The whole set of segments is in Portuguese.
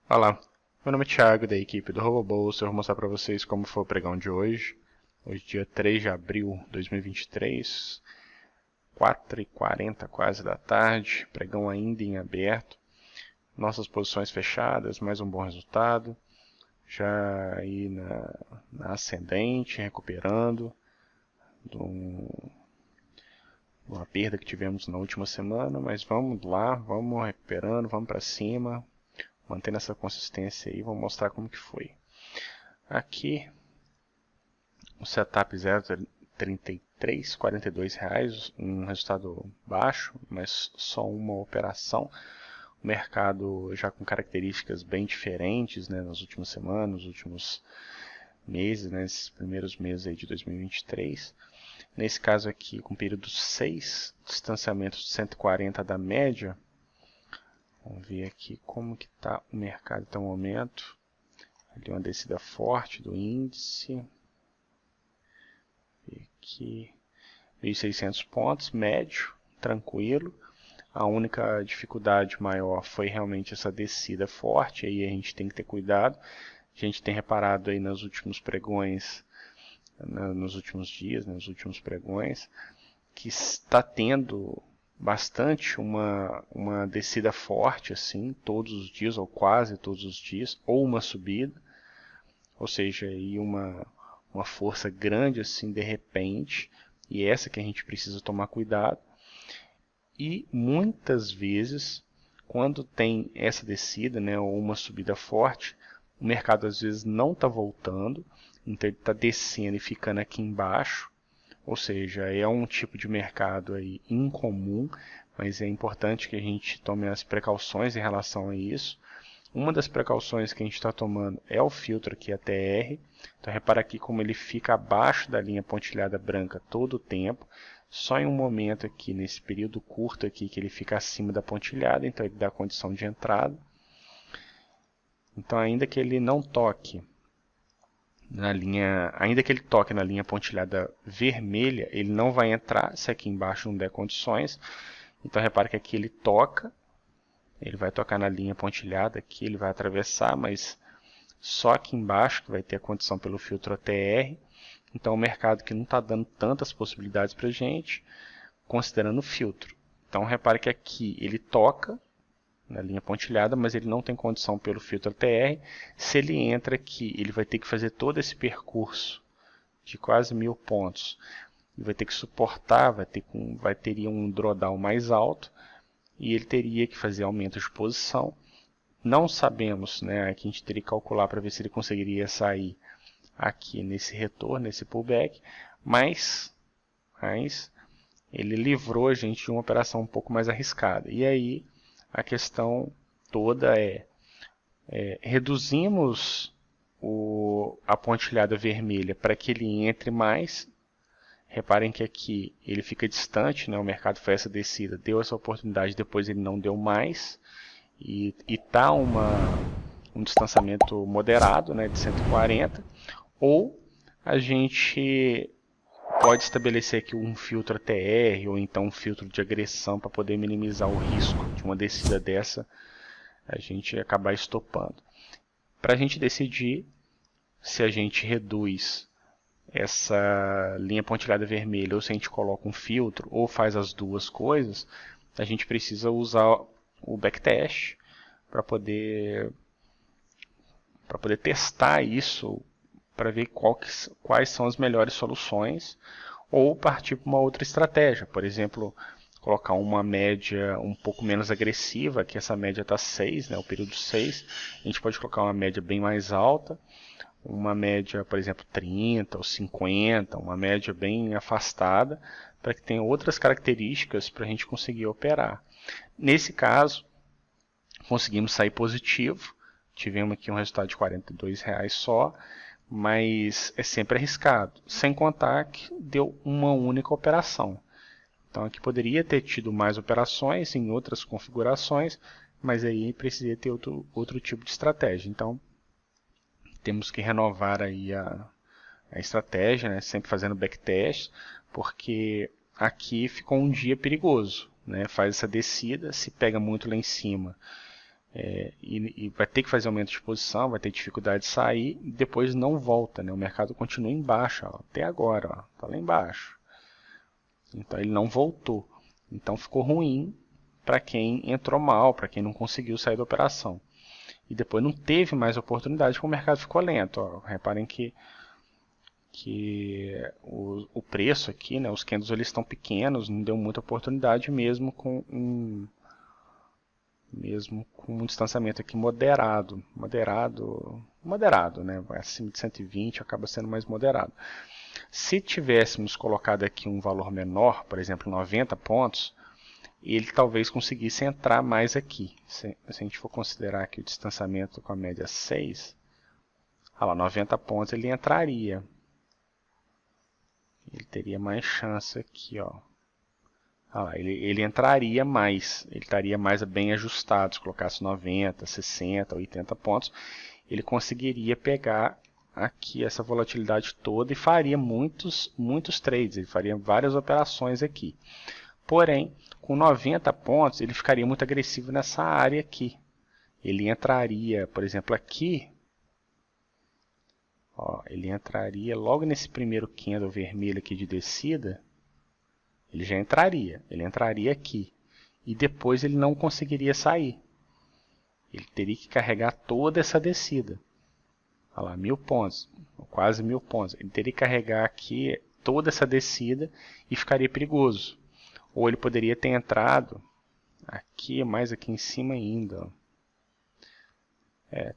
Olá, meu nome é Thiago, da equipe do RoboBolsa. Eu vou mostrar para vocês como foi o pregão de hoje. Hoje, dia 3 de abril de 2023, 4h40 quase da tarde, pregão ainda em aberto. Nossas posições fechadas, mais um bom resultado. Já aí na ascendente, recuperando de uma perda que tivemos na última semana, mas vamos lá, vamos recuperando, vamos para cima, mantendo essa consistência aí, vou mostrar como que foi. Aqui o setup 0,33, R$ 42, um resultado baixo, mas só uma operação. O mercado já com características bem diferentes, né, nas últimas semanas, nos últimos meses, né, nesses primeiros meses aí de 2023. Nesse caso aqui, com período 6, distanciamento de 140 da média. Vamos ver aqui como que está o mercado até o momento. Ali uma descida forte do índice. Aqui 1.600 pontos, médio, tranquilo. A única dificuldade maior foi realmente essa descida forte, aí a gente tem que ter cuidado. A gente tem reparado aí nos últimos pregões, nos últimos dias, nos últimos pregões, que está tendo bastante uma descida forte, assim, todos os dias, ou quase todos os dias, ou uma subida, ou seja, aí uma força grande assim de repente, e essa que a gente precisa tomar cuidado. E muitas vezes, quando tem essa descida, né, ou uma subida forte, o mercado às vezes não está voltando, então ele está descendo e ficando aqui embaixo, ou seja, é um tipo de mercado aí incomum, mas é importante que a gente tome as precauções em relação a isso. Uma das precauções que a gente está tomando é o filtro aqui ATR. Então repara aqui como ele fica abaixo da linha pontilhada branca todo o tempo. Só em um momento aqui, nesse período curto aqui, que ele fica acima da pontilhada, então ele dá condição de entrada. Então ainda que ele não toque ainda que ele toque na linha pontilhada vermelha, ele não vai entrar se aqui embaixo não der condições. Então repara que aqui ele toca. Ele vai tocar na linha pontilhada aqui, ele vai atravessar, mas só aqui embaixo que vai ter a condição pelo filtro ATR. Então, o mercado que não está dando tantas possibilidades para a gente, considerando o filtro. Então, repare que aqui ele toca na linha pontilhada, mas ele não tem condição pelo filtro ATR. Se ele entra aqui, ele vai ter que fazer todo esse percurso de quase 1.000 pontos. Ele vai ter que suportar, teria um drawdown mais alto, e ele teria que fazer aumento de posição. Não sabemos, né, aqui a gente teria que calcular para ver se ele conseguiria sair aqui nesse retorno, nesse pullback, mas ele livrou a gente de uma operação um pouco mais arriscada. E aí a questão toda reduzimos a pontilhada vermelha para que ele entre mais. Reparem que aqui ele fica distante, né? O mercado fez essa descida, deu essa oportunidade, depois ele não deu mais. E está um distanciamento moderado, né, de 140. Ou a gente pode estabelecer aqui um filtro ATR ou então um filtro de agressão para poder minimizar o risco de uma descida dessa a gente acabar estopando. Para a gente decidir se a gente reduz essa linha pontilhada vermelha ou se a gente coloca um filtro ou faz as duas coisas, a gente precisa usar o backtest para poder testar isso, para ver quais são as melhores soluções, ou partir para uma outra estratégia. Por exemplo, colocar uma média um pouco menos agressiva, que essa média está 6, né, o período 6. A gente pode colocar uma média bem mais alta, uma média, por exemplo, 30 ou 50, uma média bem afastada, para que tenha outras características para a gente conseguir operar. Nesse caso, conseguimos sair positivo, tivemos aqui um resultado de R$ 42 só, mas é sempre arriscado, sem contar que deu uma única operação. Então aqui poderia ter tido mais operações em outras configurações, mas aí precisaria ter outro tipo de estratégia. Então temos que renovar aí a estratégia, né? Sempre fazendo backtest, porque aqui ficou um dia perigoso, né? Faz essa descida, se pega muito lá em cima, e vai ter que fazer aumento de exposição, vai ter dificuldade de sair, e depois não volta, né? O mercado continua em baixa, ó, até agora, está lá embaixo. Então ele não voltou. Então ficou ruim para quem entrou mal, para quem não conseguiu sair da operação. E depois não teve mais oportunidade porque o mercado ficou lento. Ó. Reparem que o preço aqui, né, os candles eles estão pequenos, não deu muita oportunidade mesmo com um distanciamento aqui moderado, né, acima de 120 acaba sendo mais moderado. Se tivéssemos colocado aqui um valor menor, por exemplo 90 pontos, ele talvez conseguisse entrar mais aqui. Se a gente for considerar aqui o distanciamento com a média 6, olha lá, 90 pontos ele entraria. Ele teria mais chance aqui, ó. Olha lá, ele entraria mais, ele estaria mais bem ajustado. Se colocasse 90, 60, 80 pontos, ele conseguiria pegar aqui essa volatilidade toda e faria muitos trades, ele faria várias operações aqui. Porém, com 90 pontos, ele ficaria muito agressivo nessa área aqui. Ele entraria, por exemplo, aqui. Ó, ele entraria logo nesse primeiro candle vermelho aqui de descida. Ele já entraria. Ele entraria aqui. E depois ele não conseguiria sair. Ele teria que carregar toda essa descida. Olha lá, 1000 pontos. Quase 1000 pontos. Ele teria que carregar aqui toda essa descida e ficaria perigoso. Ou ele poderia ter entrado aqui, mais aqui em cima ainda.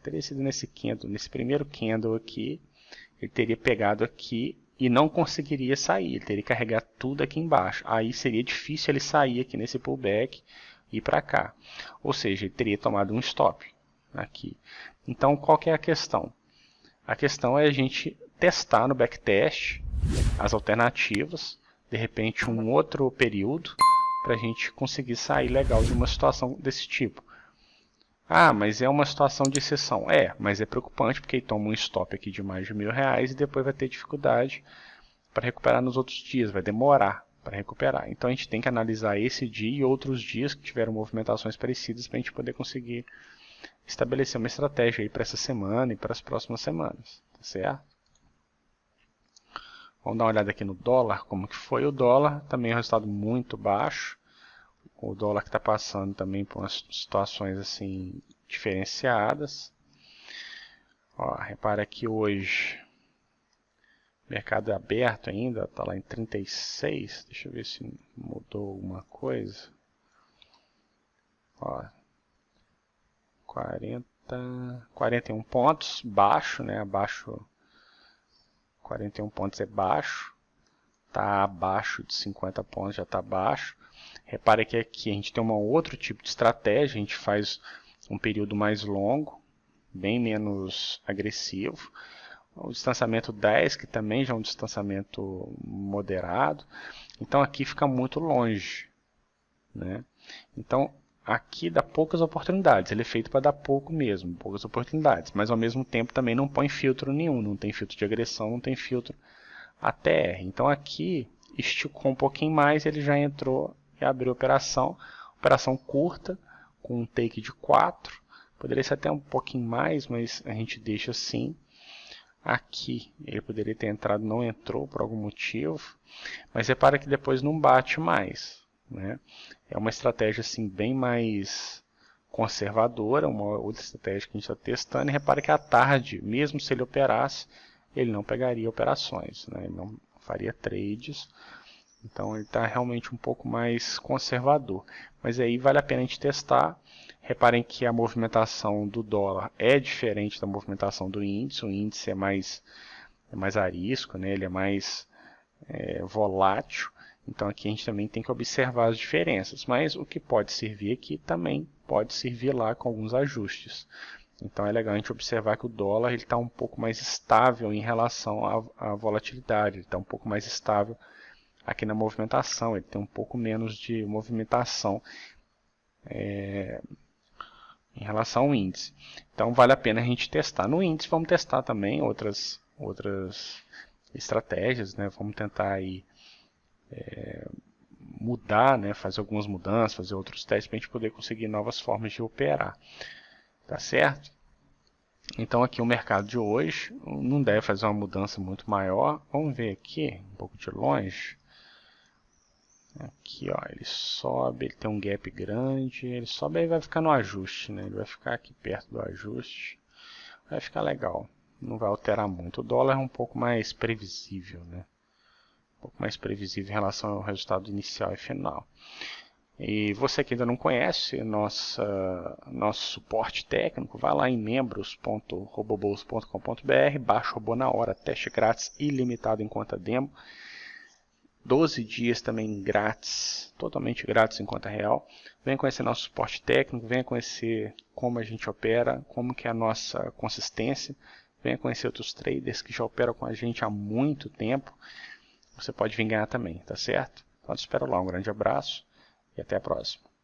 Teria sido nesse candle, nesse primeiro candle aqui. Ele teria pegado aqui e não conseguiria sair. Ele teria que carregar tudo aqui embaixo. Aí seria difícil ele sair aqui nesse pullback e ir para cá. Ou seja, ele teria tomado um stop aqui. Então, qual que é a questão? A questão é a gente testar no backtest as alternativas. De repente um outro período para a gente conseguir sair legal de uma situação desse tipo. Ah, mas é uma situação de exceção. Mas é preocupante porque ele toma um stop aqui de mais de R$1.000 e depois vai ter dificuldade para recuperar nos outros dias, vai demorar para recuperar. Então a gente tem que analisar esse dia e outros dias que tiveram movimentações parecidas para a gente poder conseguir estabelecer uma estratégia aí para essa semana e para as próximas semanas, tá certo? Vamos dar uma olhada aqui no dólar, como que foi o dólar, também é um resultado muito baixo. O dólar que está passando também por umas situações assim diferenciadas. Ó, repara que hoje o mercado é aberto ainda, está lá em 36. Deixa eu ver se mudou alguma coisa. Ó, 41 pontos, baixo, né? Abaixo. 41 pontos é baixo, está abaixo de 50 pontos, já está baixo. Repare que aqui a gente tem um outro tipo de estratégia, a gente faz um período mais longo, bem menos agressivo. O distanciamento 10, que também já é um distanciamento moderado. Então aqui fica muito longe, né? Então aqui dá poucas oportunidades, ele é feito para dar pouco mesmo, poucas oportunidades, mas ao mesmo tempo também não põe filtro nenhum, não tem filtro de agressão, não tem filtro ATR. Então aqui esticou um pouquinho mais, ele já entrou e abriu a operação curta, com um take de 4, poderia ser até um pouquinho mais, mas a gente deixa assim. Aqui ele poderia ter entrado, não entrou por algum motivo, mas repara que depois não bate mais, né? É uma estratégia assim bem mais conservadora, uma outra estratégia que a gente está testando. E repara que à tarde, mesmo se ele operasse, ele não pegaria operações, né? Ele não faria trades. Então ele está realmente um pouco mais conservador. Mas aí vale a pena a gente testar. Reparem que a movimentação do dólar é diferente da movimentação do índice. O índice é mais arisco, né? Ele é mais volátil. Então aqui a gente também tem que observar as diferenças. Mas o que pode servir aqui também pode servir lá com alguns ajustes. Então é legal a gente observar que o dólar está um pouco mais estável em relação à volatilidade. Ele está um pouco mais estável aqui na movimentação. Ele tem um pouco menos de movimentação em relação ao índice. Então vale a pena a gente testar. No índice vamos testar também outras estratégias, né? Vamos tentar aí mudar, né? Fazer algumas mudanças, fazer outros testes para a gente poder conseguir novas formas de operar. tá certo? Então aqui o mercado de hoje não deve fazer uma mudança muito maior. Vamos ver aqui, um pouco de longe. Aqui, ó, ele sobe, ele tem um gap grande, ele sobe e vai ficar no ajuste, né? Ele vai ficar aqui perto do ajuste, vai ficar legal, não vai alterar muito. O dólar é um pouco mais previsível, né? Um pouco mais previsível em relação ao resultado inicial e final. E você que ainda não conhece nosso suporte técnico, vai lá em membros.robobolsa.com.br, baixa o robô na hora, teste grátis ilimitado em conta demo. 12 dias também grátis, totalmente grátis em conta real. Venha conhecer nosso suporte técnico, venha conhecer como a gente opera, como que é a nossa consistência. Venha conhecer outros traders que já operam com a gente há muito tempo. Você pode vir ganhar também, tá certo? Então, te espero lá. Um grande abraço e até a próxima.